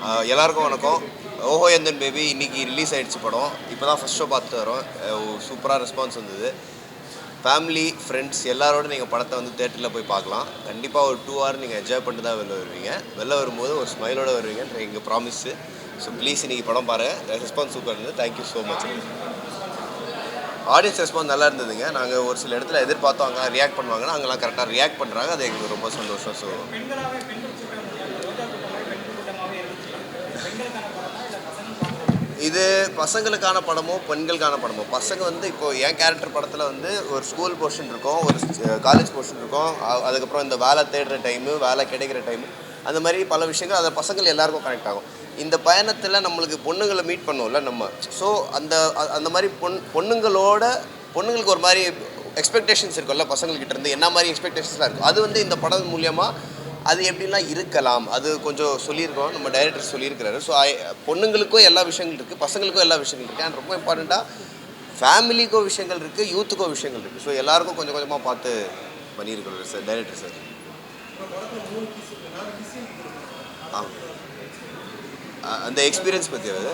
எல்லாருக்கும் வணக்கம். ஓஹோ எந்தன் பேபி இன்றைக்கி ரிலீஸ் ஆகிடுச்சு படம். இப்போ தான் ஃபஸ்ட் ஷோ பார்த்துட்டு வரோம். சூப்பராக ரெஸ்பான்ஸ் வந்தது. ஃபேமிலி ஃப்ரெண்ட்ஸ் எல்லாரோட நீங்கள் படத்தை வந்து தேட்டரில் போய் பார்க்கலாம். கண்டிப்பாக ஒரு 2 hour நீங்கள் என்ஜாய் பண்ணிட்டு தான் வெளில வருவீங்க. வெளில வரும்போது ஒரு ஸ்மைலோடு வருவீங்கன்ற எங்கள் ப்ராமிஸு. ஸோ ப்ளீஸ் இன்றைக்கி படம் பாருங்கள். ரெஸ்பான்ஸ் சூப்பர் இருந்தது. Thank you so much. Audience response நல்லா இருந்ததுங்க. நாங்கள் ஒரு சில இடத்துல எதிர்பார்த்தோம் அங்கே ரியாக்ட் பண்ணுவாங்கன்னா அங்கெல்லாம் கரெக்டாக ரியாக்ட் பண்ணுறாங்க. அது எங்களுக்கு ரொம்ப சந்தோஷம். ஸோ இது பசங்களுக்கான படமோ பெண்களுக்கான படமோ, பசங்க வந்து இப்போது என் கேரக்டர் படத்தில் வந்து ஒரு ஸ்கூல் போர்ஷன் இருக்கும், ஒரு காலேஜ் போர்ஷன் இருக்கும், அதுக்கப்புறம் இந்த வேலை தேடுற டைமு, வேலை கிடைக்கிற டைமு, அந்த மாதிரி பல விஷயங்கள் அதை பசங்கள் எல்லாருக்கும் கனெக்ட் ஆகும். இந்த பயணத்தில் நம்மளுக்கு பொண்ணுங்களை மீட் பண்ணுவோம்ல நம்ம. ஸோ அந்த மாதிரி பொண்ணுங்களுக்கு ஒரு மாதிரி எக்ஸ்பெக்டேஷன்ஸ் இருக்கும்ல பசங்கள்கிட்ட இருந்து, என்ன மாதிரி எக்ஸ்பெக்டேஷன்ஸ்லாம் இருக்கும். அது வந்து இந்த படம் மூலியமாக அது எப்படிலாம் இருக்கலாம் அது கொஞ்சம் சொல்லியிருக்கோம். நம்ம டைரக்டர் சொல்லியிருக்கிறாரு. ஸோ பொண்ணுங்களுக்கும் எல்லா விஷயங்கள் இருக்குது, பசங்களுக்கும் எல்லா விஷயங்கள் இருக்குது. அண்ட் ரொம்ப இம்பார்ட்டண்ட்டாக ஃபேமிலிக்கும் விஷயங்கள் இருக்குது, யூத்துக்கும் விஷயங்கள் இருக்குது. ஸோ எல்லாருக்கும் கொஞ்சம் கொஞ்சமாக பார்த்து பண்ணியிருக்கிறோம் சார் டைரக்டர் சார். அந்த எக்ஸ்பீரியன்ஸ் பற்றி அது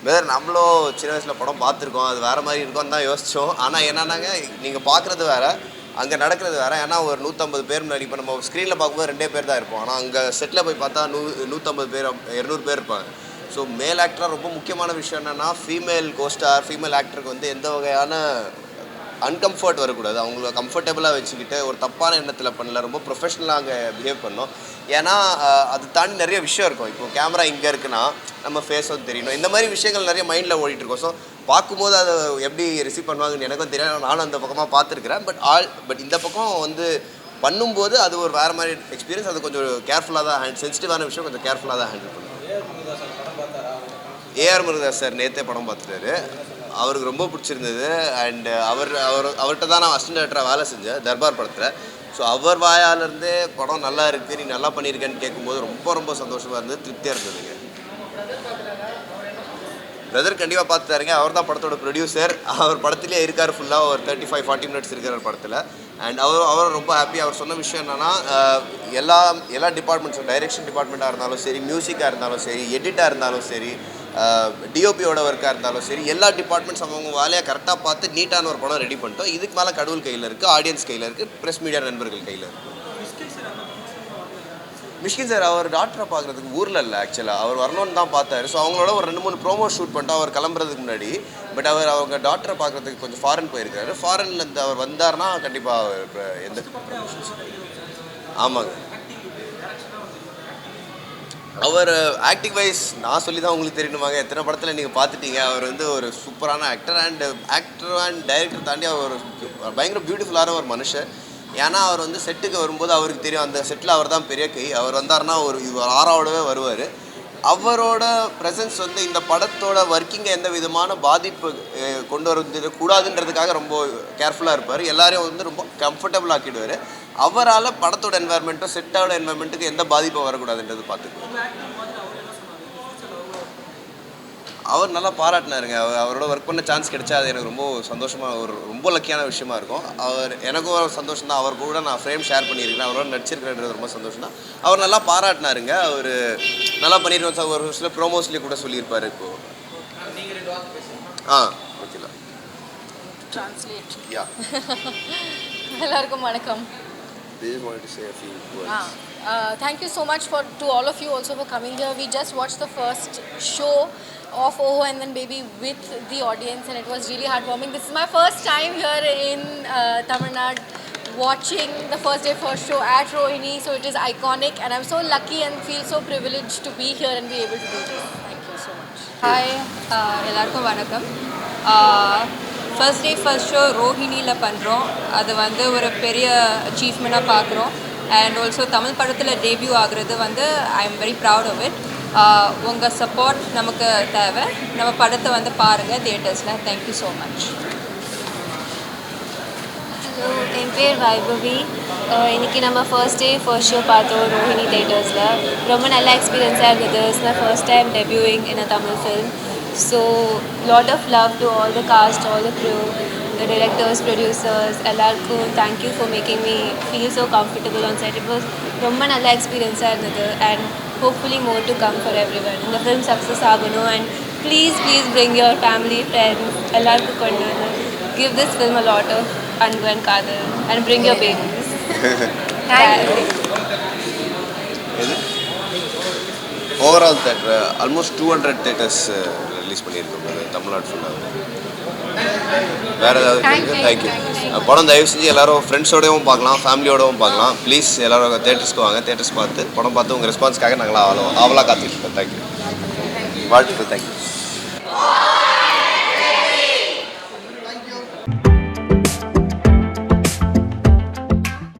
வேறு நம்மளும் சின்ன வயசில் படம் பார்த்துருக்கோம், அது வேறு மாதிரி இருக்கும்னு தான் யோசித்தோம். ஆனால் என்னன்னாங்க நீங்கள் பார்க்குறது வேறு, அங்கே நடக்கிறது வேறு. ஏன்னா ஒரு 150 பேர் முன்னாடி இப்போ நம்ம ஸ்க்ரீனில் பார்க்கும்போது 2 பேர் தான் இருப்போம். ஆனால் அங்கே செட்டில் போய் பார்த்தா 150 பேர் 200 பேர் இருப்பாங்க. ஸோ மேல் ஆக்டராக ரொம்ப முக்கியமான விஷயம் என்னென்னா ஃபீமேல் கோஸ்டார் ஃபீமேல் ஆக்டருக்கு வந்து எந்த வகையான அன்கம்ஃபர்ட் வரக்கூடாது. அவங்கள கம்ஃபர்டபுளாக வச்சுக்கிட்டு ஒரு தப்பான எண்ணத்தில் பண்ணல, ரொம்ப ப்ரொஃபஷ்னலாக அங்கே பிஹேவ் பண்ணோம். ஏன்னா அது தாண்டி நிறைய விஷயம் இருக்கும். இப்போ கேமரா இங்கே இருக்குன்னா நம்ம ஃபேஸும் தெரியணும். இந்த மாதிரி விஷயங்கள் நிறைய மைண்டில் ஓடிட்டுருக்கோம். ஸோ பார்க்கும்போது அதை எப்படி ரிசீவ் பண்ணுவாங்கன்னு எனக்கும் தெரியும். நானும் அந்த பக்கமாக பார்த்துருக்குறேன். பட் இந்த பக்கம் வந்து பண்ணும்போது அது ஒரு வேறு மாதிரி எக்ஸ்பீரியன்ஸ். அது கொஞ்சம் கேர்ஃபுல்லாக தான் சென்சிட்டிவான விஷயம், கொஞ்சம் கேர்ஃபுல்லாக தான் ஹேண்டில் பண்ணுவோம். ஏஆர் முருகதாஸ் சார் நேற்றே படம் பார்த்துட்டாரு. அவருக்கு ரொம்ப பிடிச்சிருந்தது. அண்ட் அவர்கிட்ட தான் நான் அசிஸ்டன்ட் டைரக்டராக வேலை செஞ்சேன் தர்பார் படத்தில். ஸோ அவர் வாயாலேருந்தே படம் நல்லா இருக்குது, நீ நல்லா பண்ணியிருக்கேன்னு கேட்கும்போது ரொம்ப ரொம்ப சந்தோஷமாக இருந்தது, திருப்தியாக இருந்ததுங்க. பிரதர் கண்டிப்பாக பார்த்துட்டாருங்க. அவர் தான் படத்தோட ப்ரொடியூசர். அவர் படத்துலேயே இருக்கார் ஃபுல்லாக. ஒரு 35-40 minutes இருக்கிறார் படத்தில். அண்ட் அவர் ரொம்ப ஹாப்பி. அவர் சொன்ன விஷயம் என்னென்னா எல்லா டிபார்ட்மெண்ட்ஸும், டைரெக்ஷன் டிபார்ட்மெண்ட்டாக இருந்தாலும் சரி, மியூசிக்காக இருந்தாலும் சரி, எடிட்டாக இருந்தாலும் சரி, டிஓபியோட ஒர்க்காக இருந்தாலும் சரி, எல்லா டிபார்ட்மெண்ட்ஸ் அவங்க வேலையாக கரெக்டாக பார்த்து நீட்டான ஒரு படம் ரெடி பண்ணிட்டோம். இதுக்கு மேலே கடவுள் கையில் இருக்குது, ஆடியன்ஸ் கையில் இருக்குது, ப்ரெஸ் மீடியா நண்பர்கள் கையில் இருக்குது. மிஷ்கின் சார் அவர் டாக்டரை பார்க்குறதுக்கு ஊரில் இல்லை, ஆக்சுவலாக அவர் வரணும்னு தான் பார்த்தாரு. ஸோ அவங்களோட ஒரு 2-3 ப்ரோமோ ஷூட் பண்ணிட்டோம் அவர் கிளம்புறதுக்கு முன்னாடி. பட் அவங்க டாக்டரை பார்க்குறதுக்கு கொஞ்சம் ஃபாரின் போயிருக்காரு. ஃபாரின்லேருந்து அவர் வந்தார்னா கண்டிப்பாக எந்த ஆமாங்க. அவர் ஆக்டிங் வைஸ் நான் சொல்லி தான் உங்களுக்கு தெரியணுமாங்க. எத்தனை படத்தில் நீங்கள் பார்த்துட்டீங்க. அவர் வந்து ஒரு சூப்பரான ஆக்டர் அண்ட் டைரக்டர் தாண்டி அவர் பயங்கர பியூட்டிஃபுல்லான ஒரு மனுஷன். ஏன்னா அவர் வந்து செட்டுக்கு வரும்போது அவருக்கு தெரியும் அந்த செட்டில் அவர் தான் பெரிய கை. அவர் வந்தார்னா ஒரு 6ஆவோடவே வருவார். அவரோட ப்ரெசன்ஸ் வந்து இந்த படத்தோட ஒர்க்கிங்கை எந்த விதமான பாதிப்பு கொண்டு வரக்கூடாதுன்றதுக்காக ரொம்ப கேர்ஃபுல்லாக இருப்பார். எல்லாரையும் வந்து ரொம்ப கம்ஃபர்டபுள் ஆக்கிடுவார். அவரால் படத்தோட என்வாயர்மெண்ட்டும் செட்டோட என்வாயர்மெண்ட்டுக்கு எந்த பாதிப்பும் வரக்கூடாதுன்றது பார்த்துக்குவார். அவர் நல்லா பாராட்டினாருங்க. அவரோட ஒர்க் பண்ண சான்ஸ் கிடைச்சா அது எனக்கு ரொம்ப சந்தோஷமாக, ஒரு ரொம்ப லக்கியான விஷயமா இருக்கும். எனக்கும் ஒரு சந்தோஷம் தான். அவர் கூட நான் ஃப்ரேம் ஷேர் பண்ணியிருக்கிறேன், அவரோட நடிச்சிருக்கிறேன்றது ரொம்ப சந்தோஷம் தான். அவர் நல்லா பாராட்டினாருங்க. அவர் நல்லா பண்ணியிருக்கோம் சார். ஒரு சில ப்ரோமோஸ்லேயே கூட சொல்லியிருப்பார். இப்போது ஓகேலாம் Translate. Yeah. எல்லாருக்கும் வணக்கம். They just wanted to say a few words. Thank you so much to all of you also for coming here. We just watched the first show of Oh and Then Baby with the audience and it was really heartwarming. This is my first time here in Tamil Nadu watching the first day first show at Rohini, so it is iconic and I'm so lucky and feel so privileged to be here and be able to do this. Thank you so much. Hi, எல்லாருக்கும் வணக்கம். First day first show ரோஹிணியில் பண்ணுறோம். அது வந்து ஒரு பெரிய அச்சீவ்மெண்ட்டாக பார்க்குறோம். And also Tamil படத்தில் debut ஆகுறது வந்து I am very proud of it. உங்கள் சப்போர்ட் நமக்கு தேவை. நம்ம படத்தை வந்து பாருங்கள் தியேட்டர்ஸில். Thank you so much. ஹலோ, என் பேர் வைபவி. இன்றைக்கி நம்ம ஃபர்ஸ்ட் டே ஃபர்ஸ்ட் ஷோ பார்த்தோம் ரோஹிணி தேட்டர்ஸில். ரொம்ப நல்ல எக்ஸ்பீரியன்ஸாக இருந்தது. It's my first time debuting in a Tamil film. So lot of love to all the cast, all the crew, the directors, producers, எல்லாருக்கும் thank you for making me feel so comfortable on set. It was ரொம்ப நல்ல எக்ஸ்பீரியன்ஸாக இருந்தது. And hopefully more to come for everyone. இந்த film success ஆகணும் and please bring your family, friends, எல்லாருக்கும் கொண்டு வந்து give this film a lot of அன்பு and காதல் and bring your babies. Thank you. Overall theatre almost 200 theatres release பண்ணியிருக்கோம் தமிழ்நாடு ஃபுல்லாக. வேறு ஏதாவது தேங்க்யூ. படம் தயவு செஞ்சு எல்லோரும் ஃப்ரெண்ட்ஸோடவும் பார்க்கலாம், ஃபேமிலியோடவும் பார்க்கலாம். ப்ளீஸ் எல்லோரும் தேட்டர்ஸ்க்கு வாங்க. தேட்டர்ஸ் பார்த்து படம் பார்த்து உங்கள் ரெஸ்பான்ஸ்க்காக நாங்கள் ஆவலாக காத்துட்ருக்கோம். தேங்க்யூ. வாழ்த்துக்கள். தேங்க்யூ.